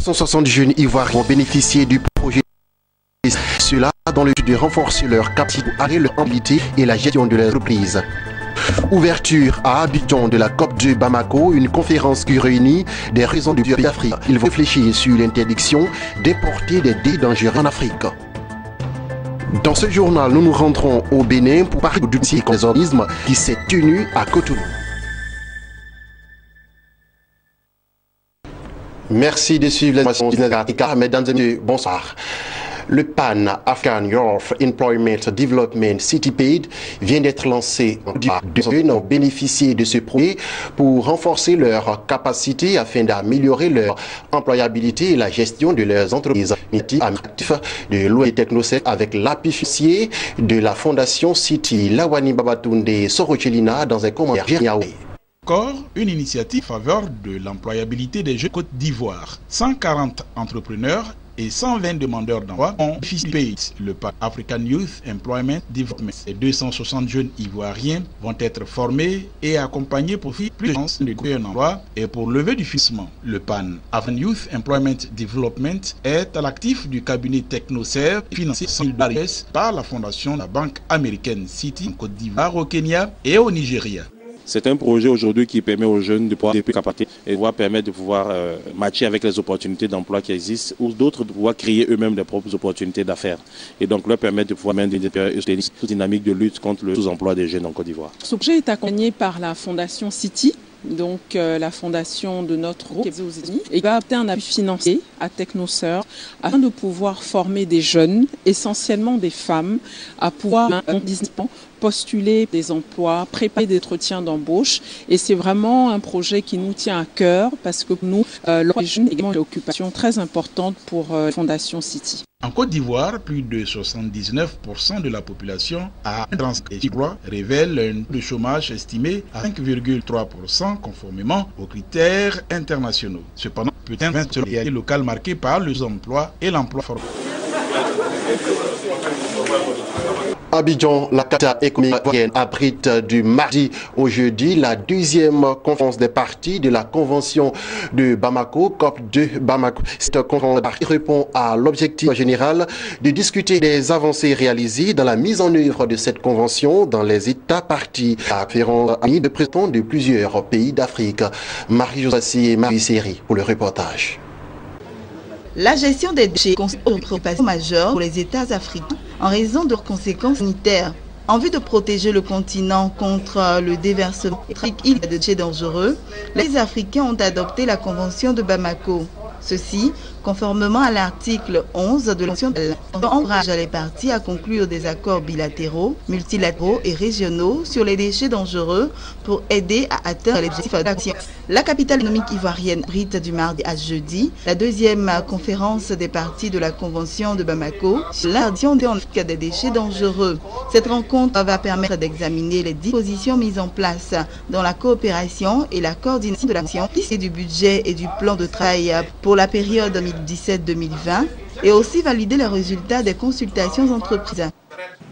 260 jeunes Ivoiriens vont bénéficier du projet. Cela dans le but de renforcer leur capacité à leur mobilité et la gestion de leurs entreprises. Ouverture à Abidjan de la COP2 Bamako, une conférence qui réunit des raisons de pays d'Afrique. Ils vont réfléchir sur l'interdiction d'importer des déchets dangereux en Afrique. Dans ce journal, nous nous rendrons au Bénin pour parler du dossier des organismes qui s'est tenu à Cotonou. Merci de suivre les informations d'Inaka. Mesdames et messieurs, bonsoir. Le Pan African Youth Employment Development CityPaid vient d'être lancé. Deux jeunes ont bénéficié de ce projet pour renforcer leurs capacités afin d'améliorer leur employabilité et la gestion de leurs entreprises. De l'OE Technocep avec l'appui financier de la Fondation City. Lawani Babatunde Sorochelina dans un commentaire. Encore une initiative en faveur de l'employabilité des jeunes Côte d'Ivoire. 140 entrepreneurs et 120 demandeurs d'emploi ont bénéficié le Pan African Youth Employment Development. Les 260 jeunes Ivoiriens vont être formés et accompagnés pour plus de chances de trouver un emploi et pour lever du financement. Le Pan African Youth Employment Development est à l'actif du cabinet Technoserve financé par la fondation de la banque américaine City en Côte d'Ivoire, au Kenya et au Nigeria. C'est un projet aujourd'hui qui permet aux jeunes de pouvoir développer et de pouvoir permettre de pouvoir matcher avec les opportunités d'emploi qui existent ou d'autres de pouvoir créer eux-mêmes des propres opportunités d'affaires. Et donc leur permettre de pouvoir mettre une dynamique de lutte contre le sous-emploi des jeunes en Côte d'Ivoire. Ce projet est accompagné par la Fondation City, donc la fondation de notre groupe aux États-Unis, et va apporter un appui financier à Technoserve afin de pouvoir former des jeunes, essentiellement des femmes, à pouvoir postuler des emplois, préparer des entretiens d'embauche. Et c'est vraiment un projet qui nous tient à cœur parce que nous, les jeunes, également une occupation très importante pour la Fondation City. En Côte d'Ivoire, plus de 79% de la population a un emploi, révèle un taux de chômage estimé à 5,3% conformément aux critères internationaux. Cependant, peut-être un réalité locale marquée par les emplois et l'emploi formel. Abidjan, la capitale économique ivoirienne, abrite du mardi au jeudi la deuxième conférence des parties de la convention de Bamako, COP2 Bamako. Cette conférence des parties répond à l'objectif général de discuter des avancées réalisées dans la mise en œuvre de cette convention dans les États parties. La conférence a mis de représentants de plusieurs pays d'Afrique. Marie-Josée et Marie-Série pour le reportage. La gestion des déchets constitue une préoccupation majeure pour les États africains en raison de leurs conséquences sanitaires. En vue de protéger le continent contre le déversement illégal de déchets dangereux, les Africains ont adopté la Convention de Bamako. Ceci, conformément à l'article 11 de la Convention, encourage les parties à conclure des accords bilatéraux, multilatéraux et régionaux sur les déchets dangereux pour aider à atteindre les objectifs d'action. La capitale économique ivoirienne abrite du mardi à jeudi la deuxième conférence des parties de la Convention de Bamako sur l'interdiction des déchets dangereux. Cette rencontre va permettre d'examiner les dispositions mises en place dans la coopération et la coordination de l'action, du budget et du plan de travail pour la période 2017-2020 et aussi valider les résultats des consultations entreprises.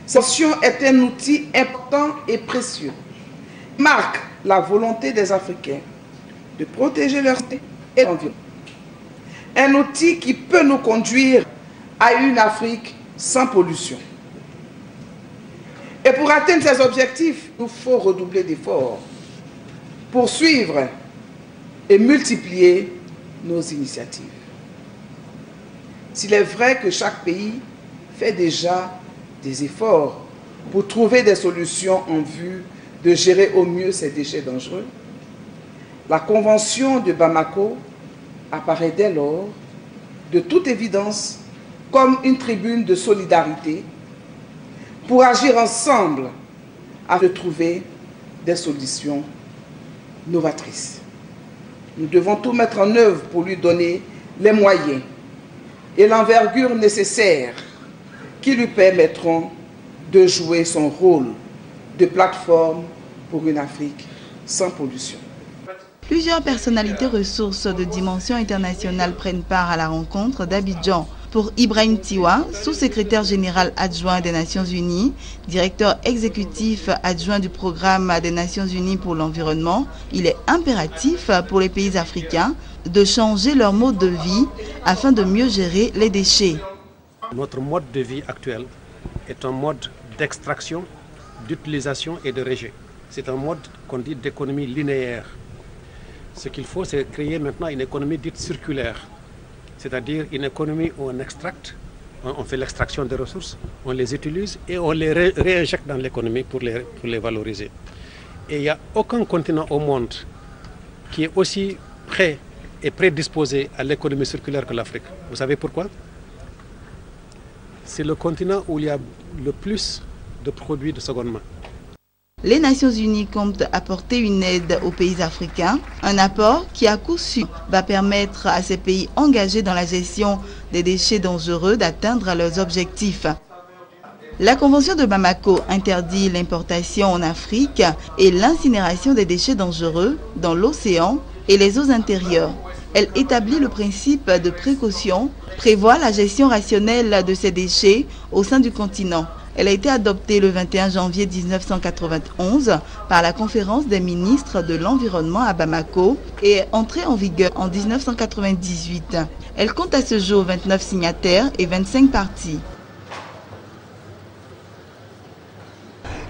Cette convention est un outil important et précieux. Il marque la volonté des Africains de protéger leur santé et l'environnement. Un outil qui peut nous conduire à une Afrique sans pollution. Et pour atteindre ces objectifs, il nous faut redoubler d'efforts, poursuivre et multiplier nos initiatives. S'il est vrai que chaque pays fait déjà des efforts pour trouver des solutions en vue de gérer au mieux ces déchets dangereux, la Convention de Bamako apparaît dès lors, de toute évidence, comme une tribune de solidarité pour agir ensemble afin de trouver des solutions novatrices. Nous devons tout mettre en œuvre pour lui donner les moyens et l'envergure nécessaires qui lui permettront de jouer son rôle de plateforme pour une Afrique sans pollution. Plusieurs personnalités ressources de dimension internationale prennent part à la rencontre d'Abidjan. Pour Ibrahim Tiwa, sous-secrétaire général adjoint des Nations Unies, directeur exécutif adjoint du programme des Nations Unies pour l'environnement, il est impératif pour les pays africains de changer leur mode de vie afin de mieux gérer les déchets. Notre mode de vie actuel est un mode d'extraction, d'utilisation et de rejet. C'est un mode qu'on dit d'économie linéaire. Ce qu'il faut, c'est créer maintenant une économie dite circulaire, c'est-à-dire une économie où on extracte, on fait l'extraction des ressources, on les utilise et on les réinjecte dans l'économie pour les valoriser. Et il n'y a aucun continent au monde qui est aussi prêt et prédisposé à l'économie circulaire que l'Afrique. Vous savez pourquoi? C'est le continent où il y a le plus de produits de seconde main. Les Nations Unies comptent apporter une aide aux pays africains, un apport qui à coup sûr va permettre à ces pays engagés dans la gestion des déchets dangereux d'atteindre leurs objectifs. La Convention de Bamako interdit l'importation en Afrique et l'incinération des déchets dangereux dans l'océan et les eaux intérieures. Elle établit le principe de précaution, prévoit la gestion rationnelle de ces déchets au sein du continent. Elle a été adoptée le 21 janvier 1991 par la conférence des ministres de l'environnement à Bamako et est entrée en vigueur en 1998. Elle compte à ce jour 29 signataires et 25 parties.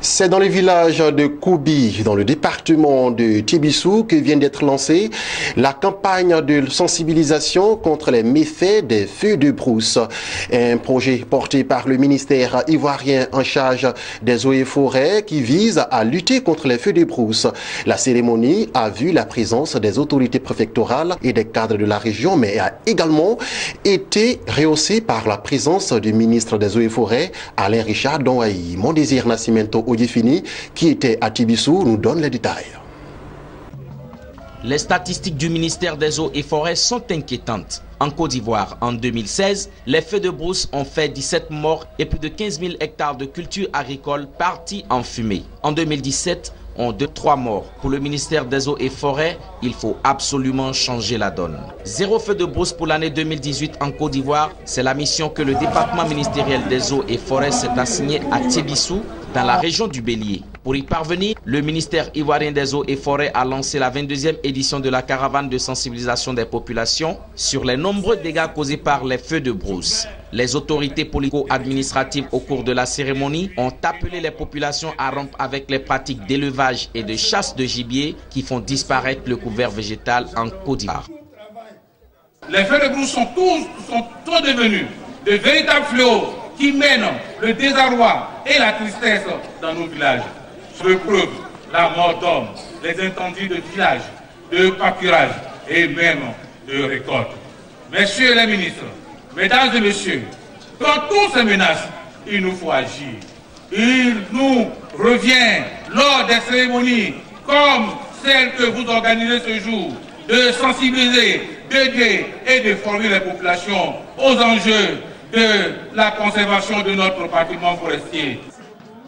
C'est dans le village de Koubi, dans le département de Tibissou, que vient d'être lancée la campagne de sensibilisation contre les méfaits des feux de brousse. Un projet porté par le ministère ivoirien en charge des eaux et forêts qui vise à lutter contre les feux de brousse. La cérémonie a vu la présence des autorités préfectorales et des cadres de la région, mais a également été rehaussée par la présence du ministre des eaux et forêts, Alain Richard Donwaï. Mon désir Nascimento Odifini, qui était à Tibissou, nous donne les détails. Les statistiques du ministère des Eaux et Forêts sont inquiétantes. En Côte d'Ivoire, en 2016, les feux de brousse ont fait 17 morts et plus de 15 000 hectares de cultures agricoles partis en fumée. En 2017, on a 3 morts. Pour le ministère des Eaux et Forêts, il faut absolument changer la donne. 0 feu de brousse pour l'année 2018 en Côte d'Ivoire, c'est la mission que le département ministériel des Eaux et Forêts s'est assigné à Tibissou, dans la région du Bélier. Pour y parvenir, le ministère ivoirien des Eaux et Forêts a lancé la 22e édition de la caravane de sensibilisation des populations sur les nombreux dégâts causés par les feux de brousse. Les autorités politico-administratives au cours de la cérémonie ont appelé les populations à rompre avec les pratiques d'élevage et de chasse de gibier qui font disparaître le couvert végétal en Côte d'Ivoire. Les feux de brousse sont trop devenus de véritables fléaux qui mènent le désarroi et la tristesse dans nos villages. Sur preuve, la mort d'hommes, les incendies de villages, de pâturage et même de récoltes. Messieurs les ministres, mesdames et messieurs, dans toutes ces menaces, il nous faut agir. Il nous revient, lors des cérémonies comme celle que vous organisez ce jour, de sensibiliser, d'aider et de former les populations aux enjeux de la conservation de notre patrimoine forestier.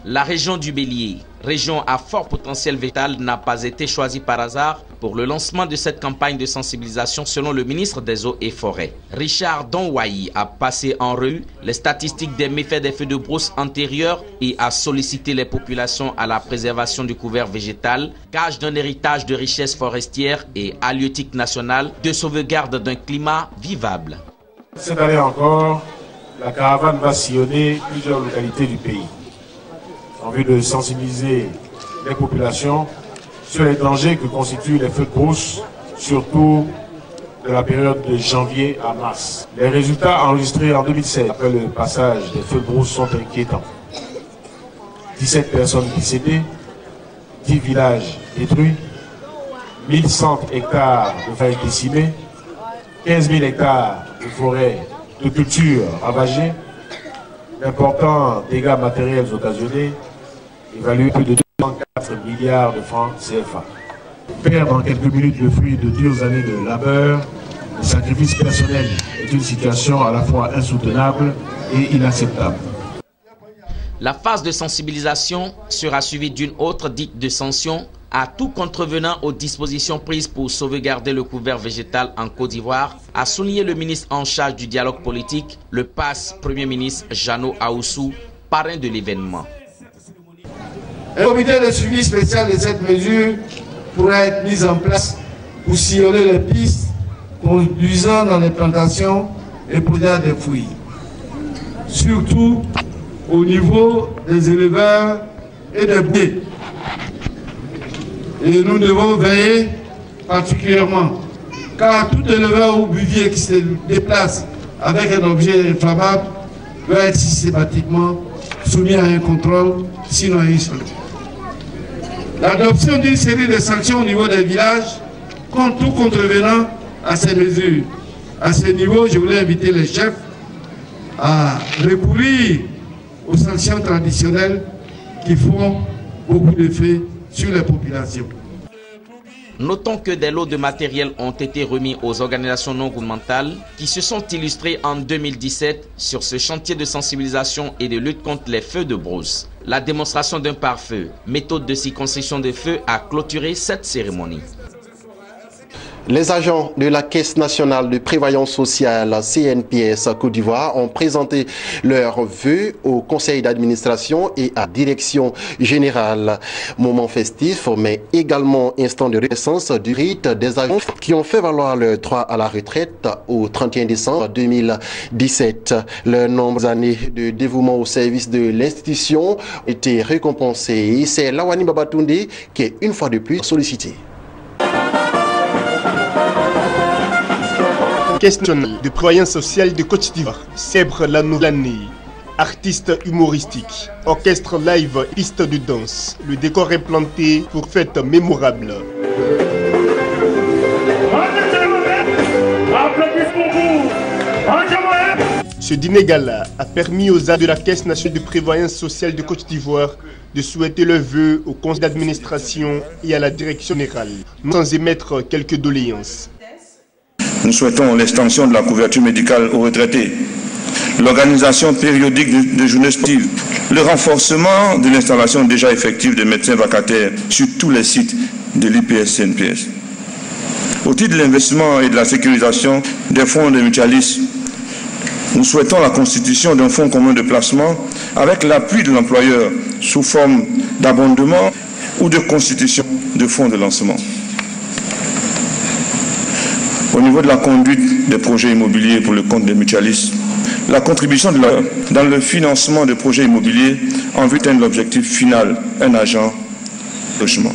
La région du Bélier, région à fort potentiel végétal, n'a pas été choisie par hasard pour le lancement de cette campagne de sensibilisation selon le ministre des Eaux et Forêts. Richard Donwaï a passé en revue les statistiques des méfaits des feux de brousse antérieurs et a sollicité les populations à la préservation du couvert végétal, gage d'un héritage de richesse forestière et halieutique nationale, de sauvegarde d'un climat vivable. Cette année encore, la caravane va sillonner plusieurs localités du pays en vue de sensibiliser les populations sur les dangers que constituent les feux de brousse, surtout de la période de janvier à mars. Les résultats enregistrés en 2016 après le passage des feux de brousse sont inquiétants. 17 personnes décédées, 10 villages détruits, 1100 hectares de forêts décimées, 15 000 hectares de forêts de culture ravagées, d'importants dégâts matériels occasionnés, évalués plus de 204 milliards de francs CFA. Perdre en quelques minutes le fruit de dures années de labeur, de sacrifice personnel est une situation à la fois insoutenable et inacceptable. La phase de sensibilisation sera suivie d'une autre dite de sanction à tout contrevenant aux dispositions prises pour sauvegarder le couvert végétal en Côte d'Ivoire, a souligné le ministre en charge du dialogue politique, le PAS Premier ministre Jeannot Ahoussou, parrain de l'événement. Un comité de suivi spécial de cette mesure pourra être mis en place pour sillonner les pistes produisant dans les plantations et produisant des fruits. Surtout au niveau des éleveurs et des bouviers. Et nous devons veiller particulièrement, car tout éleveur ou buvier qui se déplace avec un objet inflammable doit être systématiquement soumis à un contrôle, sinon à une sanction. L'adoption d'une série de sanctions au niveau des villages contre tout contrevenant à ces mesures. À ce niveau, je voulais inviter les chefs à recourir aux sanctions traditionnelles qui font beaucoup d'effet sur les populations. Notons que des lots de matériel ont été remis aux organisations non gouvernementales qui se sont illustrées en 2017 sur ce chantier de sensibilisation et de lutte contre les feux de brousse. La démonstration d'un pare-feu, méthode de circonscription de feu, a clôturé cette cérémonie. Les agents de la Caisse nationale de prévoyance sociale CNPS Côte d'Ivoire ont présenté leurs vœux au conseil d'administration et à direction générale. Moment festif, mais également instant de reconnaissance du rite des agents qui ont fait valoir leur droit à la retraite au 31 décembre 2017. Leurs nombreuses années de dévouement au service de l'institution ont été récompensées. C'est Lawani Babatunde qui est une fois de plus sollicité. Caisse nationale de prévoyance sociale de Côte d'Ivoire célèbre la nouvelle année. Artistes humoristiques, orchestre live, piste de danse. Le décor est planté pour fête mémorable. Ce dîner gala a permis aux agents de la Caisse nationale de prévoyance sociale de Côte d'Ivoire de souhaiter leurs vœux au conseil d'administration et à la direction générale, sans émettre quelques doléances. Nous souhaitons l'extension de la couverture médicale aux retraités, l'organisation périodique de journées sportives, le renforcement de l'installation déjà effective de médecins vacataires sur tous les sites de l'IPS-CNPS. Au titre de l'investissement et de la sécurisation des fonds de mutualisme, nous souhaitons la constitution d'un fonds commun de placement avec l'appui de l'employeur sous forme d'abondement ou de constitution de fonds de lancement. Au niveau de la conduite des projets immobiliers pour le compte des mutualistes, la contribution dans le financement de projets immobiliers en vue d'atteindre l'objectif final, un agent logement.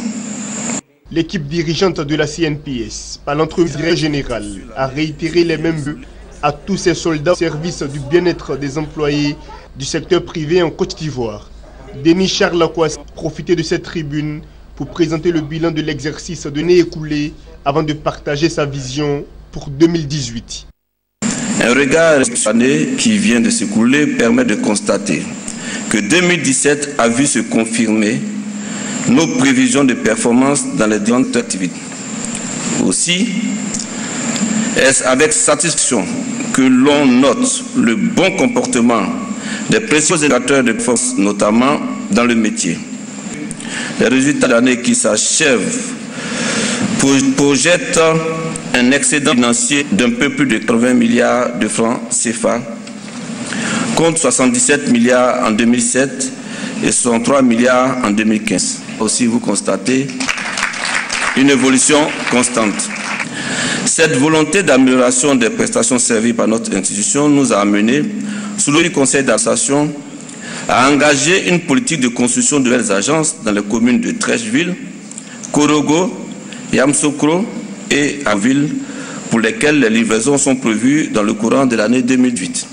L'équipe dirigeante de la CNPS, par l'entremise générale, a réitéré les mêmes vœux à tous ces soldats au service du bien-être des employés du secteur privé en Côte d'Ivoire. Denis Charles Lacroix a profité de cette tribune pour présenter le bilan de l'exercice de l'année écoulée avant de partager sa vision pour 2018. Un regard sur l'année qui vient de s'écouler permet de constater que 2017 a vu se confirmer nos prévisions de performance dans les différentes activités. Aussi, est-ce avec satisfaction que l'on note le bon comportement des principaux indicateurs de force, notamment dans le métier. Les résultats de l'année qui s'achèvent projettent un excédent financier d'un peu plus de 80 milliards de francs CFA, contre 77 milliards en 2007 et 63 milliards en 2015. Aussi, vous constatez une évolution constante. Cette volonté d'amélioration des prestations servies par notre institution nous a amené, sous le conseil d'administration, à engager une politique de construction de nouvelles agences dans les communes de Trècheville, Korogo, Yamsokro et Aville, pour lesquelles les livraisons sont prévues dans le courant de l'année 2018.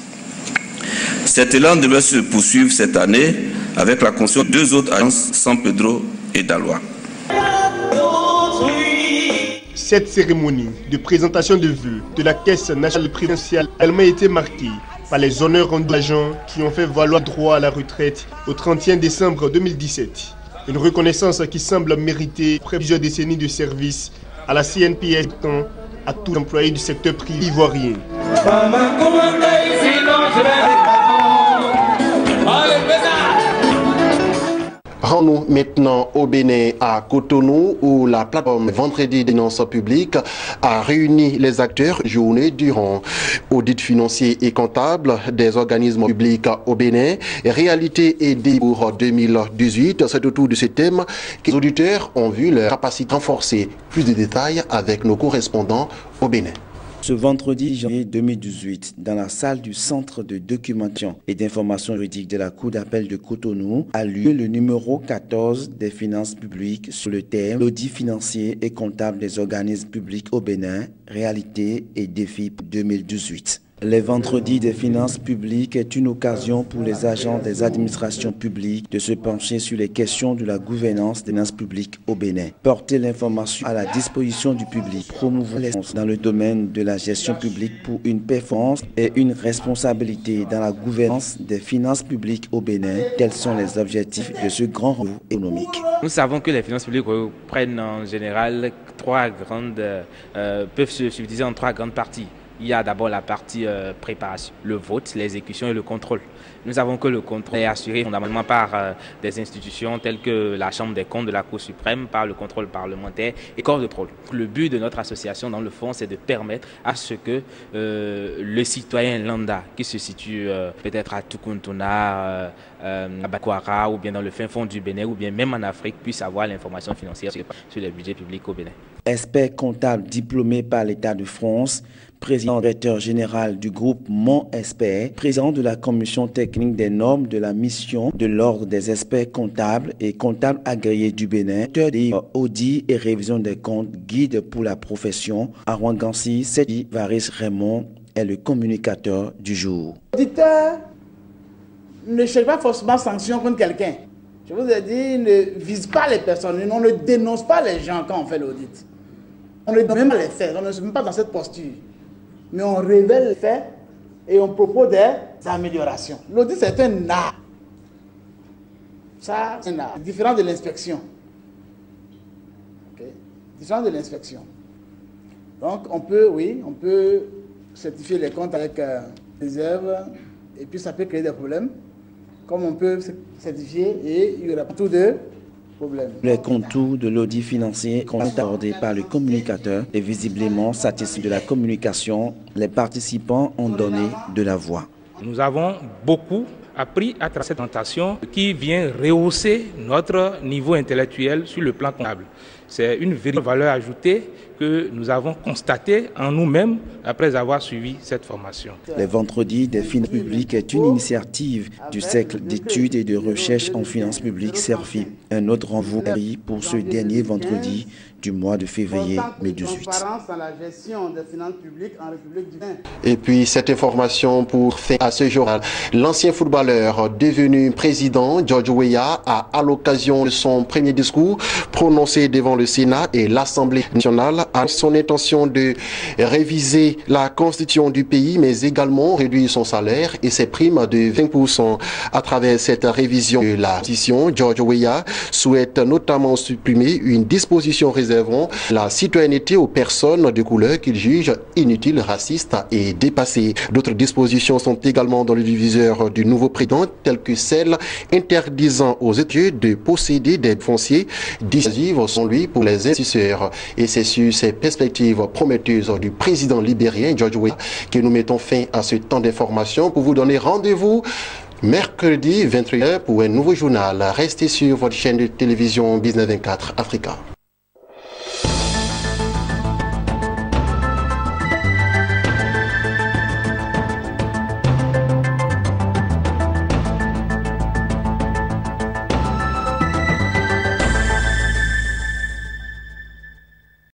Cet élan devrait se poursuivre cette année avec la construction de 2 autres agences, San Pedro et Daloa. Cette cérémonie de présentation de vœux de la Caisse nationale présidentielle a également été marquée par les honneurs rendus aux agents qui ont fait valoir droit à la retraite au 31 décembre 2017. Une reconnaissance qui semble mériter après plusieurs décennies de service à la CNPS, à tous les employés du secteur privé ivoirien. Rendons-nous maintenant au Bénin, à Cotonou, où la plateforme Vendredi des finances publiques a réuni les acteurs journée durant. Audit financier et comptable des organismes publics au Bénin, réalité et défi pour 2018. C'est autour de ce thème que les auditeurs ont vu leur capacité renforcée. Plus de détails avec nos correspondants au Bénin. Ce vendredi janvier 2018, dans la salle du Centre de documentation et d'information juridique de la Cour d'appel de Cotonou, a lieu le numéro 14 des finances publiques sur le thème « L'audit financier et comptable des organismes publics au Bénin, réalité et défis pour 2018 ». Les vendredis des finances publiques est une occasion pour les agents des administrations publiques de se pencher sur les questions de la gouvernance des finances publiques au Bénin. Porter l'information à la disposition du public, promouvoir les dans le domaine de la gestion publique pour une performance et une responsabilité dans la gouvernance des finances publiques au Bénin. Tels sont les objectifs de ce grand rendez-vous économique. Nous savons que les finances publiques prennent en général peuvent se subdiviser en trois grandes parties. Il y a d'abord la partie préparation, le vote, l'exécution et le contrôle. Nous savons que le contrôle est assuré fondamentalement par des institutions telles que la Chambre des comptes de la Cour suprême, par le contrôle parlementaire et corps de contrôle. Le but de notre association, dans le fond, c'est de permettre à ce que le citoyen lambda qui se situe peut-être à Tukuntuna, à Bakwara ou bien dans le fin fond du Bénin ou bien même en Afrique puisse avoir l'information financière sur les budgets publics au Bénin. Expert comptable diplômé par l'État de France, président directeur général du groupe Mon Expert, président de la commission technique des normes de la mission de l'ordre des experts comptables et comptables agréés du Bénin, auteur des audits et révision des comptes, guide pour la profession, Arwangansi Sedi Varis Raymond est le communicateur du jour. L'auditeur ne cherche pas forcément sanction contre quelqu'un. Je vous ai dit, ne vise pas les personnes, on ne dénonce pas les gens quand on fait l'audit. On ne donne même pas les faits, on ne se met pas dans cette posture. Mais on révèle les faits et on propose des améliorations. L'audit, c'est un art. Ça, c'est un art. Différent de l'inspection. Okay. Différent de l'inspection. Donc, on peut certifier les comptes avec réserve et puis ça peut créer des problèmes. Comme on peut certifier et il y aura tout de problèmes. Les contours de l'audit financier sont abordés par le communicateur et visiblement satisfaits de la communication, les participants ont donné de la voix. Nous avons beaucoup appris à travers cette présentation qui vient rehausser notre niveau intellectuel sur le plan comptable. C'est une véritable valeur ajoutée que nous avons constatée en nous-mêmes après avoir suivi cette formation. Les vendredis des finances publiques est une initiative du cercle d'études et de recherche en finances publiques CERFIP. Un autre renvoi pour ce dernier vendredi du mois de février 2018. Et puis cette information pour faire à ce journal. L'ancien footballeur devenu président George Weah a, à l'occasion de son premier discours prononcé devant le Sénat et l'Assemblée nationale, a son intention de réviser la constitution du pays, mais également réduire son salaire et ses primes de 20%. À travers cette révision de la constitution, George Weah souhaite notamment supprimer une disposition réservant la citoyenneté aux personnes de couleur qu'il juge inutile, raciste et dépassée. D'autres dispositions sont également dans le diviseur du nouveau président, telles que celle interdisant aux étudiants de posséder des fonciers dissuasifs, selon lui, pour les investisseurs. Et c'est sur ces perspectives prometteuses du président libérien George Weah que nous mettons fin à ce temps d'information pour vous donner rendez-vous mercredi 21h pour un nouveau journal. Restez sur votre chaîne de télévision Business 24 Africa.